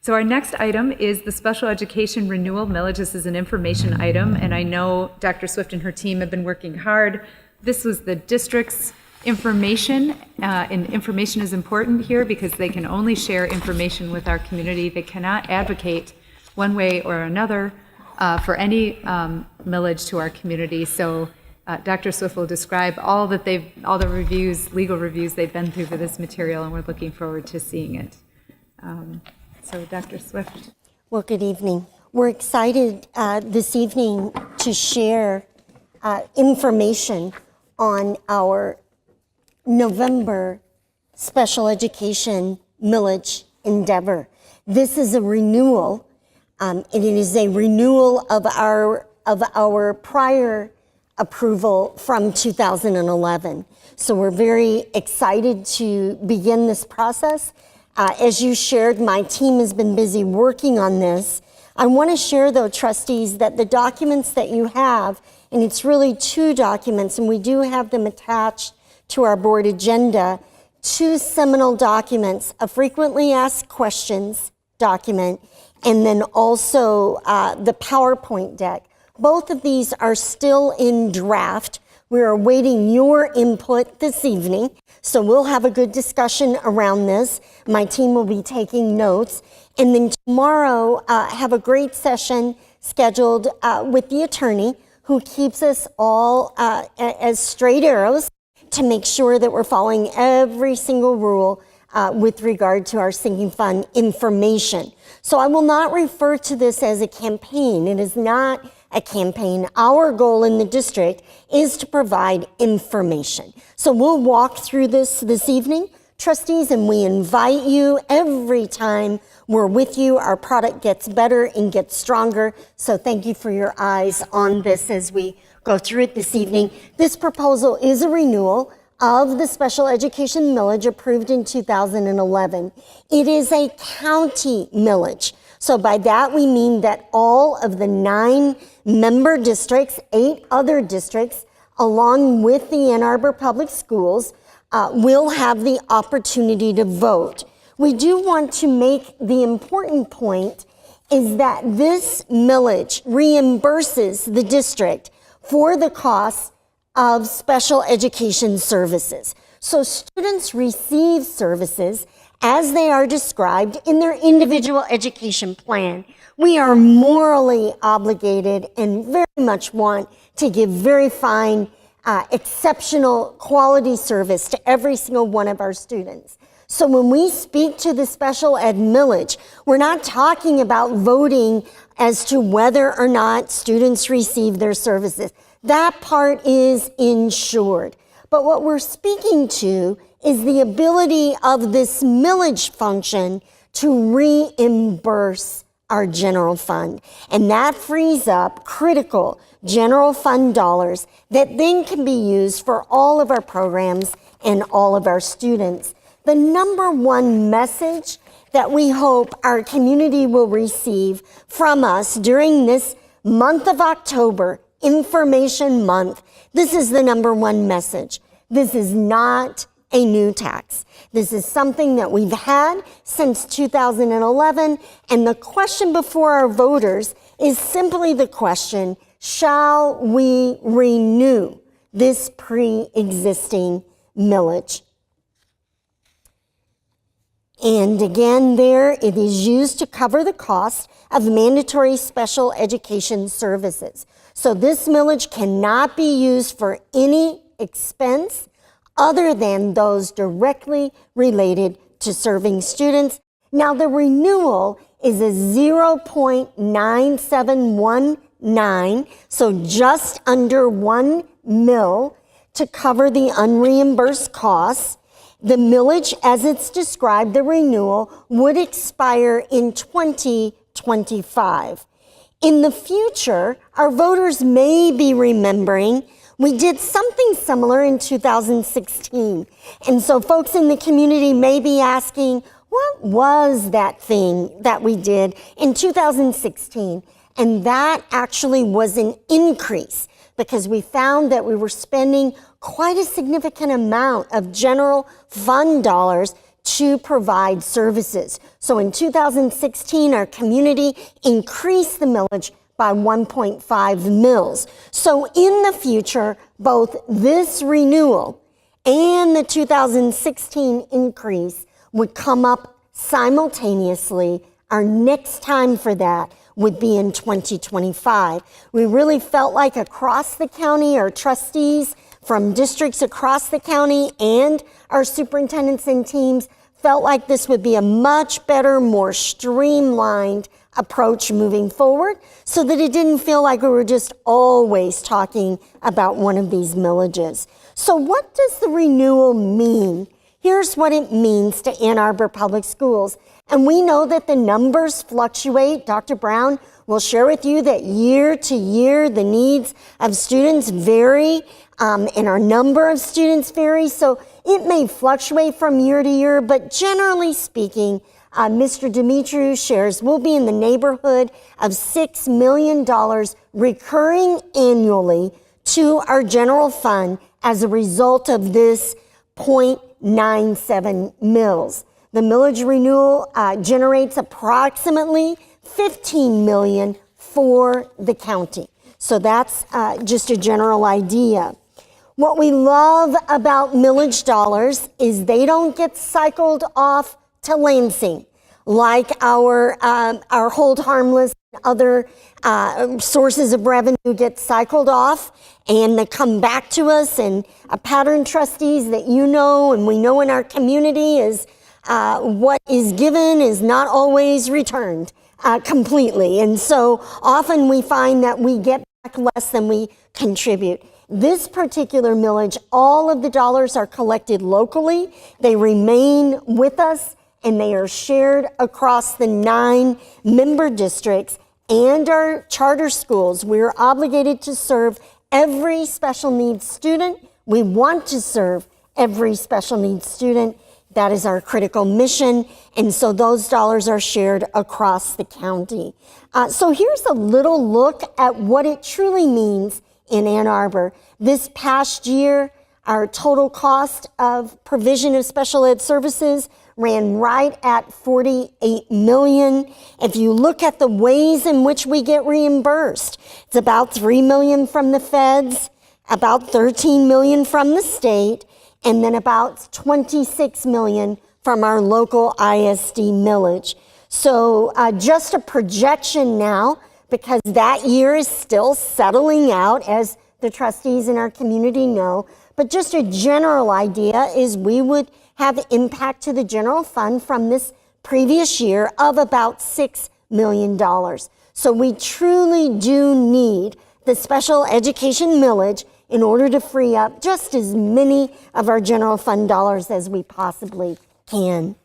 So our next item is the Special Education Renewal Millage. This is an information item, and I know Dr. Swift and her team have been working hard. This was the district's information, and information is important here because they can only share information with our community. They cannot advocate one way or another for any millage to our community. So Dr. Swift will describe all the reviews, legal reviews they've been through for this material, and we're looking forward to seeing it. So Dr. Swift. Well, good evening. We're excited this evening to share information on our November Special Education Millage endeavor. This is a renewal, and it is a renewal of our prior approval from 2011. So we're very excited to begin this process. As you shared, my team has been busy working on this. I want to share, though, trustees, that the documents that you have, and it's really 2 documents, and we do have them attached to our board agenda, 2 seminal documents, a frequently asked questions document, and then also the PowerPoint deck. Both of these are still in draft. We are awaiting your input this evening, so we'll have a good discussion around this. My team will be taking notes, and then tomorrow have a great session scheduled with the attorney who keeps us all as straight arrows to make sure that we're following every single rule with regard to our sinking fund information. So I will not refer to this as a campaign. It is not a campaign. Our goal in the district is to provide information. So we'll walk through this evening, trustees, and we invite you every time we're with you. Our product gets better and gets stronger. So thank you for your eyes on this as we go through it this evening. This proposal is a renewal of the Special Education Millage approved in 2011. It is a county millage. So by that we mean that all of the 9 member districts, 8 other districts, along with the Ann Arbor Public Schools, will have the opportunity to vote. We do want to make the important point is that this millage reimburses the district for the costs of special education services. So students receive services as they are described in their individual education plan. We are morally obligated and very much want to give very fine, exceptional quality service to every single one of our students. So when we speak to the special ed millage, we're not talking about voting as to whether or not students receive their services. That part is ensured. But what we're speaking to is the ability of this millage function to reimburse our general fund. And that frees up critical general fund dollars that then can be used for all of our programs and all of our students. The number one message that we hope our community will receive from us during this month of October, Information Month, this is the number one message. This is not a new tax. This is something that we've had since 2011, and the question before our voters is simply the question, shall we renew this pre-existing millage? And again, there it is used to cover the cost of mandatory special education services. So this millage cannot be used for any expense other than those directly related to serving students. Now the renewal is a 0.9719, so just under 1 mil to cover the unreimbursed costs. The millage, as it's described, the renewal, would expire in 2025. In the future, our voters may be remembering we did something similar in 2016. And so folks in the community may be asking, what was that thing that we did in 2016? And that actually was an increase because we found that we were spending quite a significant amount of general fund dollars to provide services. So in 2016, our community increased the millage by 1.5 mils. So in the future, both this renewal and the 2016 increase would come up simultaneously. Our next time for that would be in 2025. We really felt like across the county, our trustees from districts across the county and our superintendents and teams felt like this would be a much better, more streamlined approach moving forward, so that it didn't feel like we were just always talking about one of these millages. So what does the renewal mean? Here's what it means to Ann Arbor Public Schools. And we know that the numbers fluctuate. Dr. Brown will share with you that year to year, the needs of students vary, and our number of students vary. So it may fluctuate from year to year, but generally speaking, Mr. Demetriou shares we'll be in the neighborhood of $6 million recurring annually to our general fund as a result of this 0.97 mils. The millage renewal generates approximately $15 million for the county. So that's just a general idea. What we love about millage dollars is they don't get cycled off to Lansing like our hold harmless other sources of revenue get cycled off and they come back to us, and pattern trustees that you know and we know in our community is what is given is not always returned completely. And so often we find that we get back less than we contribute. This particular millage, all of the dollars are collected locally. They remain with us and they are shared across the 9 member districts and our charter schools. We're obligated to serve every special needs student. We want to serve every special needs student. That is our critical mission. And so those dollars are shared across the county. So here's a little look at what it truly means in Ann Arbor. This past year, our total cost of provision of special ed services ran right at $48 million. If you look at the ways in which we get reimbursed, it's about $3 million from the feds, about $13 million from the state, and then about $26 million from our local ISD millage. So just a projection now, because that year is still settling out, as the trustees in our community know, but just a general idea is we would have impact to the general fund from this previous year of about $6 million. So we truly do need the special education millage in order to free up just as many of our general fund dollars as we possibly can.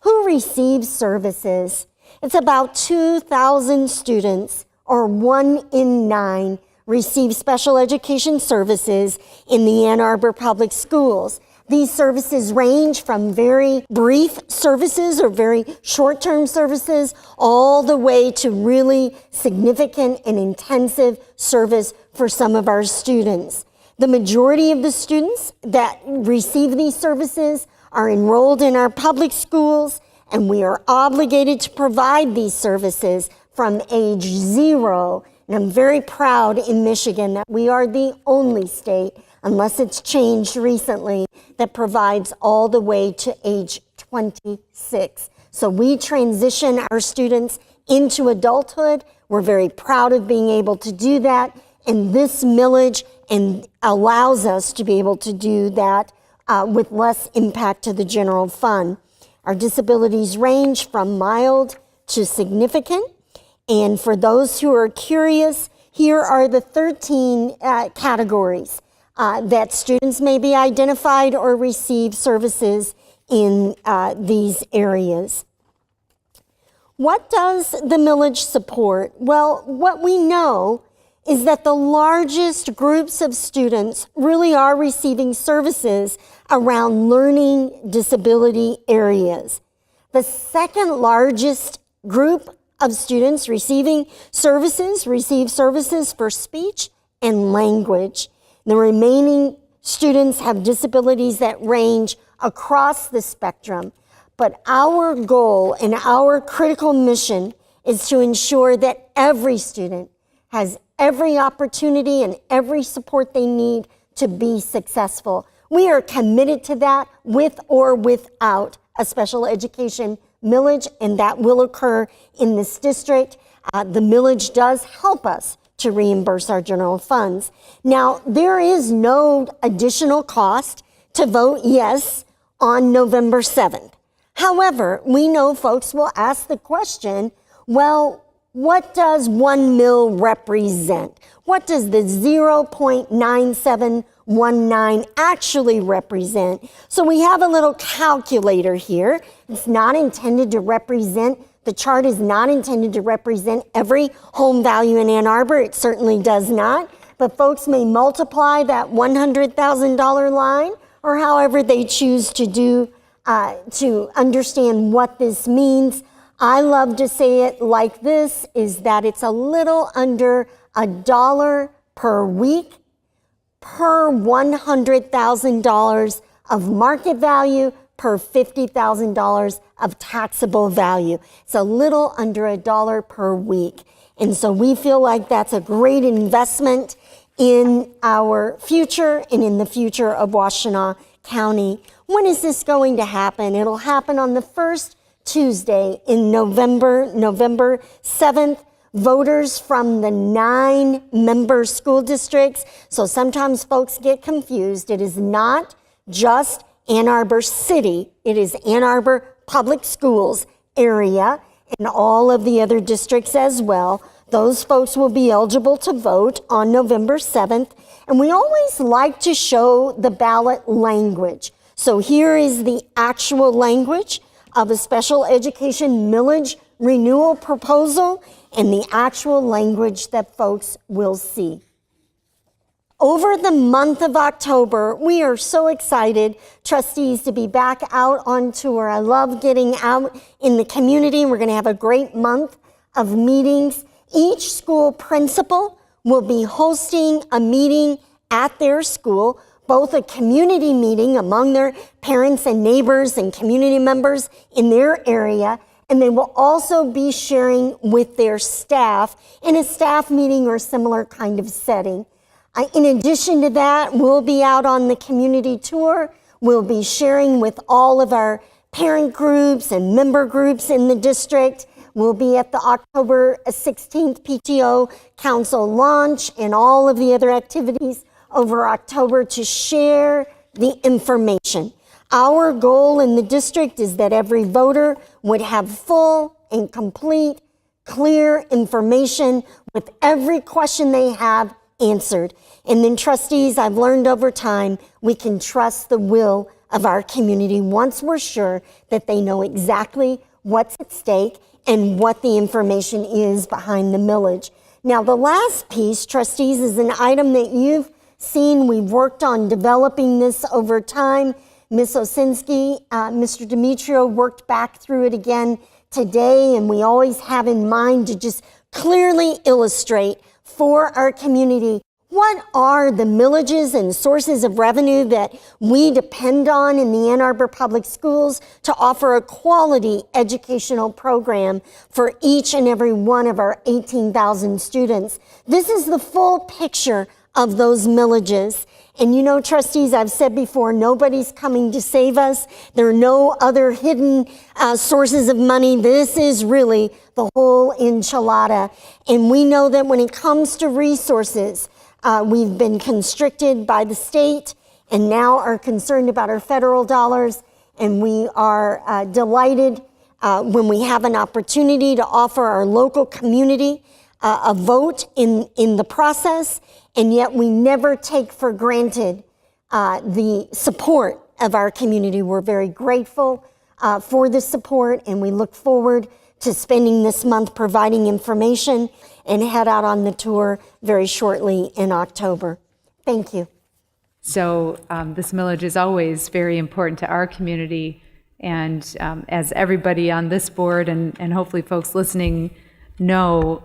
Who receives services? It's about 2,000 students, or 1 in 9, receive special education services in the Ann Arbor Public Schools. These services range from very brief services or very short-term services all the way to really significant and intensive service for some of our students. The majority of the students that receive these services are enrolled in our public schools, and we are obligated to provide these services from age 0. And I'm very proud in Michigan that we are the only state, unless it's changed recently, that provides all the way to age 26. So we transition our students into adulthood. We're very proud of being able to do that. And this millage allows us to be able to do that with less impact to the general fund. Our disabilities range from mild to significant. And for those who are curious, here are the 13 categories that students may be identified or receive services in these areas. What does the millage support? Well, what we know is that the largest groups of students really are receiving services around learning disability areas. The second largest group of students receiving services receive services for speech and language. The remaining students have disabilities that range across the spectrum But our goal and our critical mission is to ensure that every student has every opportunity and every support they need to be successful. We are committed to that with or without a special education millage, and that will occur in this district. The millage does help us to reimburse our general funds. Now, there is no additional cost to vote yes on November 7th. However, we know folks will ask the question, well, what does 1 mil represent? What does the 0.9719 actually represent? So we have a little calculator here. It's not intended to represent, the chart is not intended to represent every home value in Ann Arbor. It certainly does not. But folks may multiply that $100,000 line, or however they choose to do to understand what this means. I love to say it like this, is that it's a little under $1 per week per $100,000 of market value per $50,000 of taxable value. It's a little under $1 per week. And so we feel like that's a great investment in our future and in the future of Washtenaw County. When is this going to happen? It'll happen on the first Tuesday in November 7th. Voters from the 9 member school districts. So sometimes folks get confused. It is not just Ann Arbor City. It is Ann Arbor Public Schools area and all of the other districts as well. Those folks will be eligible to vote on November 7th. And we always like to show the ballot language. So here is the actual language of a special education millage renewal proposal and the actual language that folks will see. Over the month of October, we are so excited, trustees, to be back out on tour. I love getting out in the community. We're going to have a great month of meetings. Each school principal will be hosting a meeting at their school, both a community meeting among their parents and neighbors and community members in their area, and they will also be sharing with their staff in a staff meeting or similar kind of setting. In addition to that, we'll be out on the community tour. We'll be sharing with all of our parent groups and member groups in the district. We'll be at the October 16th PTO Council launch and all of the other activities over October to share the information. Our goal in the district is that every voter would have full and complete, clear information with every question they have answered. And then trustees, I've learned over time, we can trust the will of our community once we're sure that they know exactly what's at stake and what the information is behind the millage. Now, the last piece, trustees, is an item that you've seen. We've worked on developing this over time. Ms. Osinski, Mr. Demetrio worked back through it again today, and we always have in mind to just clearly illustrate for our community what are the millages and sources of revenue that we depend on in the Ann Arbor Public Schools to offer a quality educational program for each and every one of our 18,000 students. This is the full picture of those millages. And you know, trustees, I've said before, nobody's coming to save us. There are no other hidden sources of money. This is really the whole enchilada. And we know that when it comes to resources, we've been constricted by the state and now are concerned about our federal dollars. And we are delighted when we have an opportunity to offer our local community a vote in the process. And yet we never take for granted the support of our community. We're very grateful for the support, and we look forward to spending this month providing information and head out on the tour very shortly in October. Thank you. So this millage is always very important to our community, and as everybody on this board and hopefully folks listening know,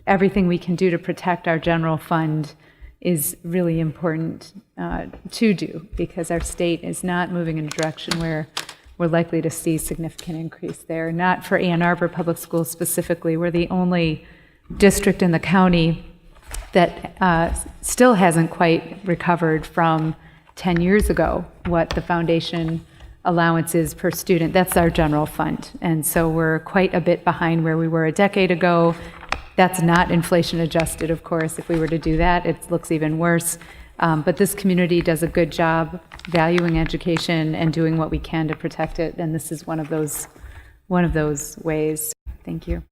everything we can do to protect our general fund is really important to do, because our state is not moving in a direction where we're likely to see significant increase there. Not for Ann Arbor Public Schools specifically. We're the only district in the county that still hasn't quite recovered from 10 years ago what the foundation allowance is per student. That's our general fund. And so we're quite a bit behind where we were a decade ago. That's not inflation adjusted, of course. If we were to do that, it looks even worse. But this community does a good job valuing education and doing what we can to protect it. And this is one of those ways. Thank you.